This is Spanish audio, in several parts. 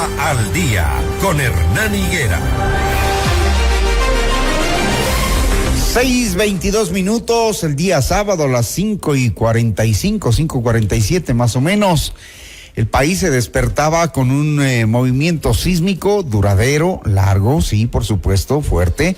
Panamá al día con Hernán Higuera. 6:22, el día sábado a las 5:45, 5:47 más o menos. El país se despertaba con un movimiento sísmico duradero, largo, sí, por supuesto, fuerte.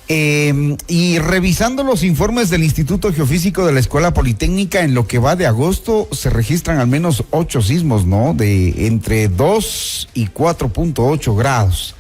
Y revisando los informes del Instituto Geofísico de la Escuela Politécnica, en lo que va de agosto se registran al menos 8 sismos, ¿no? De entre 2 y 4.8 grados.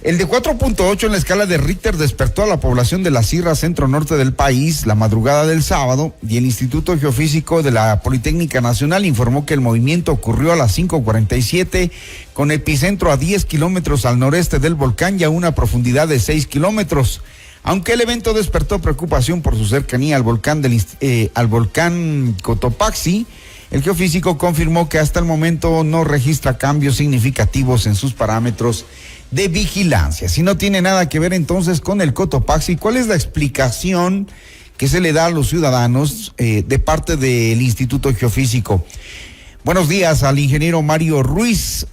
El de 4.8 en la escala de Richter despertó a la población de la Sierra Centro-Norte del país la madrugada del sábado, y el Instituto Geofísico de la Politécnica Nacional informó que el movimiento ocurrió a las 5:47 con epicentro a 10 kilómetros al noreste del volcán y a una profundidad de 6 kilómetros. Aunque el evento despertó preocupación por su cercanía al volcán Cotopaxi, el geofísico confirmó que hasta el momento no registra cambios significativos en sus parámetros de vigilancia. Si no tiene nada que ver entonces con el Cotopaxi, ¿cuál es la explicación que se le da a los ciudadanos de parte del Instituto Geofísico? Buenos días al ingeniero Mario Ruiz,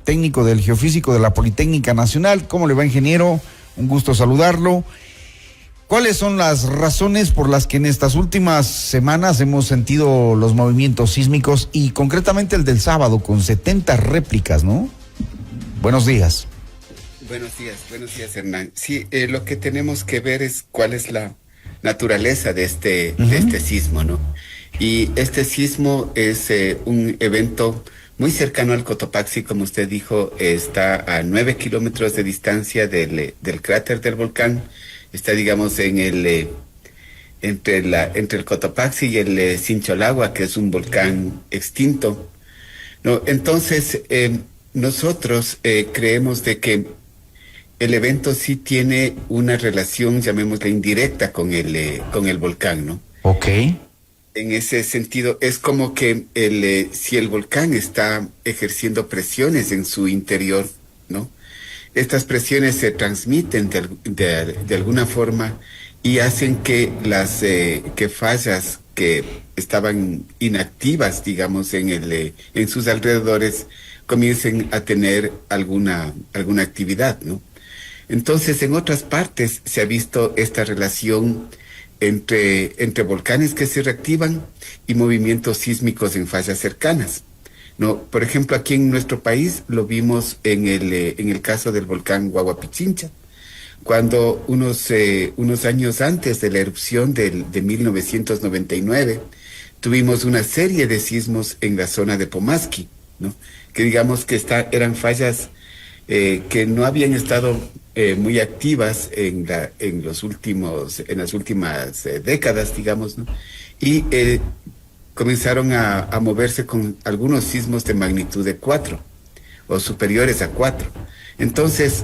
técnico del Geofísico de la Politécnica Nacional. ¿Cómo le va, ingeniero? Un gusto saludarlo. ¿Cuáles son las razones por las que en estas últimas semanas hemos sentido los movimientos sísmicos y concretamente el del sábado con 70 réplicas, ¿no? Buenos días. Buenos días, Hernán. Sí, lo que tenemos que ver es cuál es la naturaleza de este sismo, ¿no? Y este sismo es un evento muy cercano al Cotopaxi, como usted dijo, está a 9 kilómetros de distancia del cráter del volcán. Está, digamos, entre el Cotopaxi y el Sincholagua, que es un volcán extinto, ¿no? Entonces, nosotros creemos de que el evento sí tiene una relación, llamémosla indirecta, con el volcán, ¿no? Ok. En ese sentido, es como que si el volcán está ejerciendo presiones en su interior, ¿no? Estas presiones se transmiten de alguna forma y hacen que las fallas que estaban inactivas, digamos, en sus alrededores, comiencen a tener alguna actividad, ¿no? Entonces, en otras partes se ha visto esta relación entre volcanes que se reactivan y movimientos sísmicos en fallas cercanas, ¿no? Por ejemplo, aquí en nuestro país lo vimos en el caso del volcán Huahuapichincha, cuando unos años antes de la erupción de 1999, tuvimos una serie de sismos en la zona de Pomasqui, ¿no? Que digamos que eran fallas que no habían estado muy activas en las últimas décadas, digamos, ¿no? Y comenzaron a moverse con algunos sismos de magnitud de 4 o superiores a 4. Entonces,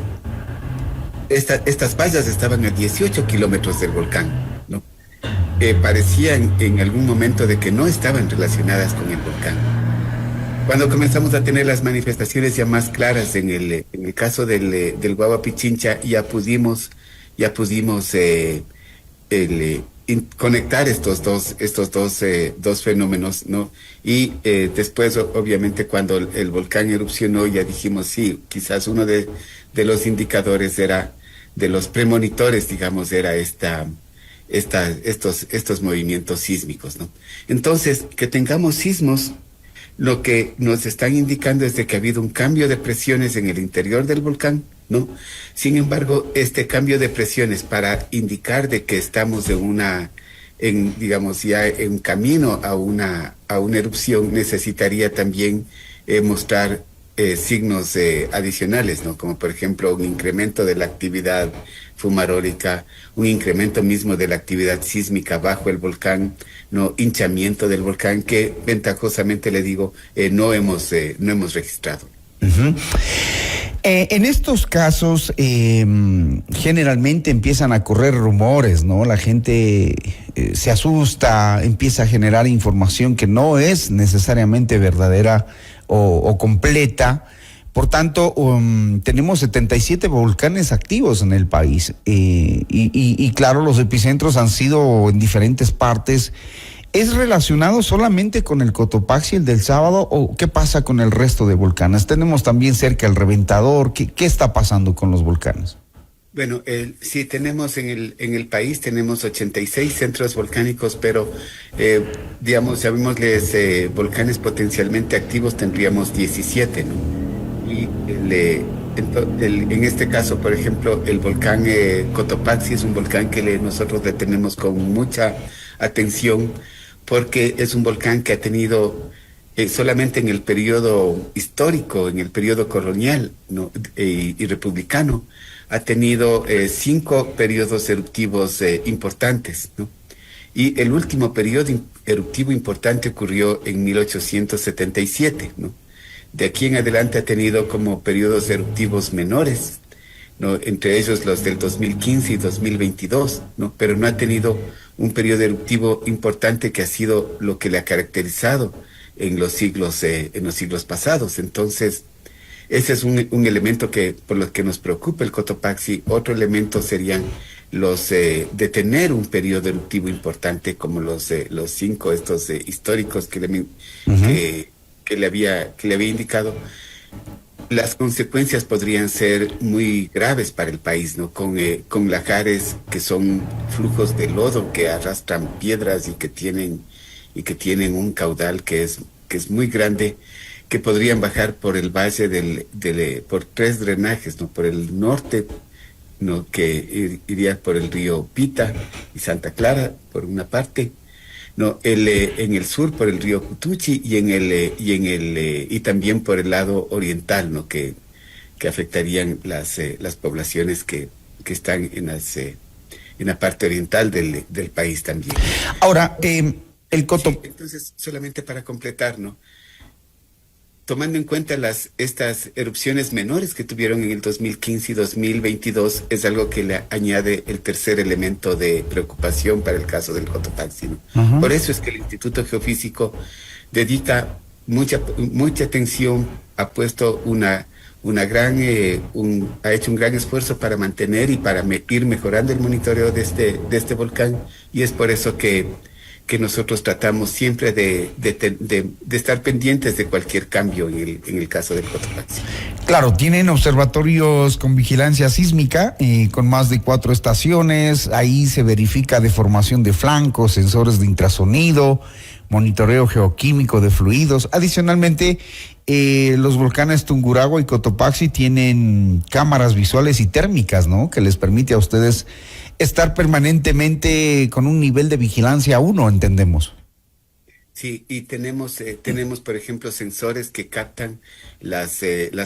estas fallas estaban a 18 kilómetros del volcán, ¿no? Parecían en algún momento de que no estaban relacionadas con el volcán. Cuando comenzamos a tener las manifestaciones ya más claras en el caso del Huahuapichincha, ya pudimos conectar estos dos fenómenos, ¿no? Y después, obviamente, cuando el volcán erupcionó, ya dijimos, sí, quizás uno de los indicadores de los premonitores, digamos, era estos movimientos sísmicos, ¿no? Entonces, que tengamos sismos, lo que nos están indicando es de que ha habido un cambio de presiones en el interior del volcán, ¿no? Sin embargo, este cambio de presiones, para indicar de que estamos digamos, ya en camino a una erupción, necesitaría también mostrar signos adicionales, ¿no? Como por ejemplo un incremento de la actividad fumarólica, un incremento mismo de la actividad sísmica bajo el volcán, no hinchamiento del volcán, que ventajosamente le digo, no hemos registrado. Uh-huh. En estos casos generalmente empiezan a correr rumores, ¿no? La gente se asusta, empieza a generar información que no es necesariamente verdadera o completa. Por tanto, tenemos 77 volcanes activos en el país y claro, los epicentros han sido en diferentes partes. ¿Es relacionado solamente con el Cotopaxi, el del sábado, o qué pasa con el resto de volcanes? Tenemos también cerca el Reventador. ¿Qué está pasando con los volcanes? Bueno, sí, tenemos en el país, tenemos 86 centros volcánicos, pero, digamos, llamémosles volcanes potencialmente activos, tendríamos 17, ¿no? Y en este caso, por ejemplo, el volcán Cotopaxi es un volcán que nosotros le tenemos con mucha atención, porque es un volcán que ha tenido solamente en el periodo histórico, en el periodo colonial, ¿no? Y republicano, ha tenido 5 periodos eruptivos importantes, ¿no? Y el último periodo eruptivo importante ocurrió en 1877, ¿no? De aquí en adelante ha tenido como periodos eruptivos menores, ¿no? Entre ellos los del 2015 y 2022, ¿no? Pero no ha tenido un periodo eruptivo importante que ha sido lo que le ha caracterizado en los siglos pasados. Entonces, ese es un elemento por lo que nos preocupa el Cotopaxi. Otro elemento serían los de tener un periodo eruptivo importante como los 5 estos históricos que le había indicado. Las consecuencias podrían ser muy graves para el país, ¿no? Con lajares que son flujos de lodo que arrastran piedras y que tienen un caudal que es muy grande, que podrían bajar por el valle por 3 drenajes, ¿no? Por el norte, ¿no? Que iría por el río Pita y Santa Clara, por una parte, ¿no? En el sur por el río Cutuchi y también por el lado oriental, ¿no? Que afectarían las poblaciones que están en la parte oriental del país también. Ahora, el Cotopaxi. Sí, entonces, solamente para completar, ¿no? Tomando en cuenta estas erupciones menores que tuvieron en el 2015 y 2022, es algo que le añade el tercer elemento de preocupación para el caso del Cotopaxi, ¿no? Uh-huh. Por eso es que el Instituto Geofísico dedica mucha atención, ha puesto ha hecho un gran esfuerzo para mantener y para ir mejorando el monitoreo de este volcán, y es por eso que nosotros tratamos siempre de estar pendientes de cualquier cambio en el caso del Cotopaxi. Claro, tienen observatorios con vigilancia sísmica, con más de 4 estaciones. Ahí se verifica deformación de flancos, sensores de infrasonido, monitoreo geoquímico de fluidos. Adicionalmente, los volcanes Tungurahua y Cotopaxi tienen cámaras visuales y térmicas, ¿no? Que les permite a ustedes estar permanentemente con un nivel de vigilancia 1, entendemos. Sí, y tenemos, por ejemplo, sensores que captan las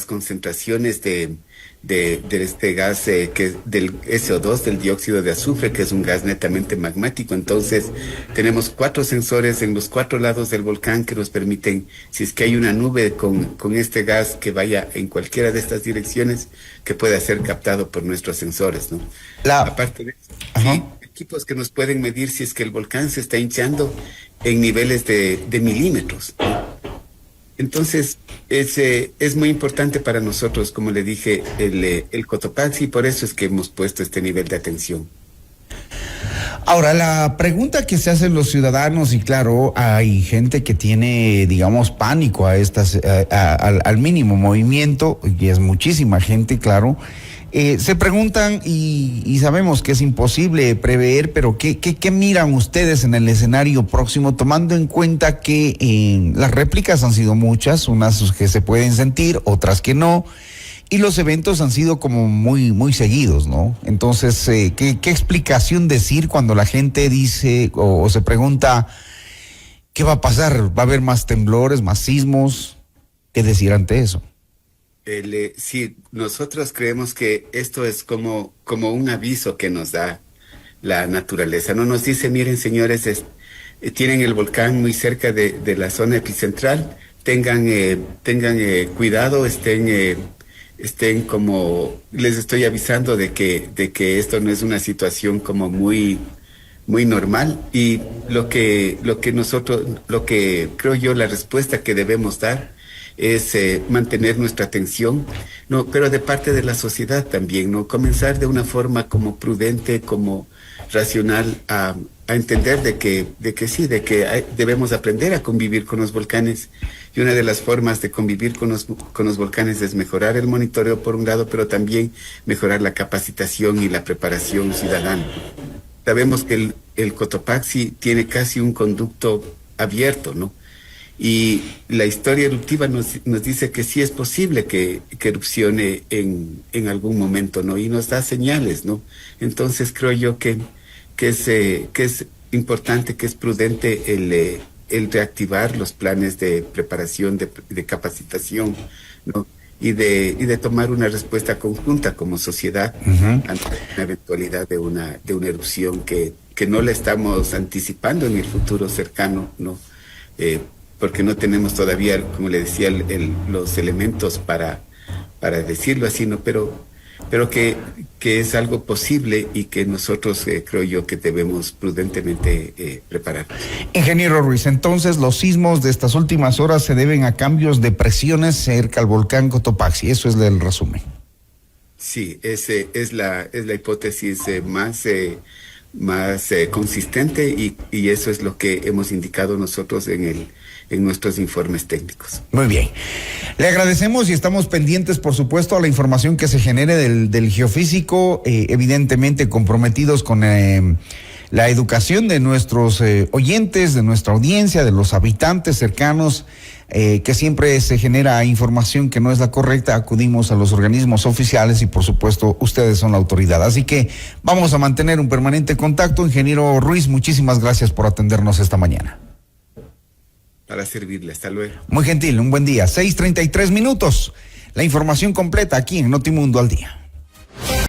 concentraciones de este gas, del SO2, del dióxido de azufre, que es un gas netamente magmático. Entonces, tenemos 4 sensores en los 4 lados del volcán que nos permiten, si es que hay una nube con este gas que vaya en cualquiera de estas direcciones, que pueda ser captado por nuestros sensores, ¿no? Aparte de eso, sí, equipos que nos pueden medir si es que el volcán se está hinchando en niveles de milímetros, ¿no? Entonces, es muy importante para nosotros, como le dije, el Cotopaxi, y por eso es que hemos puesto este nivel de atención. Ahora, la pregunta que se hacen los ciudadanos, y claro, hay gente que tiene, digamos, pánico a al mínimo movimiento, y es muchísima gente, claro. Se preguntan, y sabemos que es imposible prever, pero ¿qué miran ustedes en el escenario próximo, tomando en cuenta que las réplicas han sido muchas, unas que se pueden sentir, otras que no, y los eventos han sido como muy, muy seguidos, ¿no? Entonces, ¿qué explicación decir cuando la gente dice o se pregunta qué va a pasar? ¿Va a haber más temblores, más sismos? ¿Qué decir ante eso? Sí, nosotros creemos que esto es como un aviso que nos da la naturaleza. No nos dice, miren señores, tienen el volcán muy cerca de la zona epicentral, tengan cuidado, estén como, les estoy avisando de que esto no es una situación como muy normal, y lo que creo yo, la respuesta que debemos dar es mantener nuestra atención, no, pero de parte de la sociedad también, ¿no? Comenzar de una forma como prudente, como racional a entender de que debemos aprender a convivir con los volcanes, y una de las formas de convivir con los volcanes es mejorar el monitoreo por un lado, pero también mejorar la capacitación y la preparación ciudadana. Sabemos que el Cotopaxi tiene casi un conducto abierto, ¿no? Y la historia eruptiva nos dice que sí es posible que erupcione en algún momento, ¿no? Y nos da señales, ¿no? Entonces creo yo que es importante, que es prudente el reactivar los planes de preparación, de capacitación, ¿no? Y de tomar una respuesta conjunta como sociedad ante la eventualidad de una erupción que no la estamos anticipando en el futuro cercano, ¿no? Porque no tenemos todavía, como le decía, los elementos para decirlo así, ¿no? Pero que es algo posible y que nosotros creo yo que debemos prudentemente prepararnos. Ingeniero Ruiz, entonces los sismos de estas últimas horas se deben a cambios de presiones cerca al volcán Cotopaxi, eso es el resumen. Sí, es la hipótesis más consistente y eso es lo que hemos indicado nosotros en nuestros informes técnicos. Muy bien. Le agradecemos y estamos pendientes, por supuesto, a la información que se genere del geofísico, evidentemente comprometidos con la educación de nuestros oyentes, de nuestra audiencia, de los habitantes cercanos, que siempre se genera información que no es la correcta, acudimos a los organismos oficiales y por supuesto ustedes son la autoridad. Así que vamos a mantener un permanente contacto. Ingeniero Ruiz, muchísimas gracias por atendernos esta mañana. Para servirle, hasta luego. Muy gentil, un buen día. 6:33. La información completa aquí en Notimundo al Día.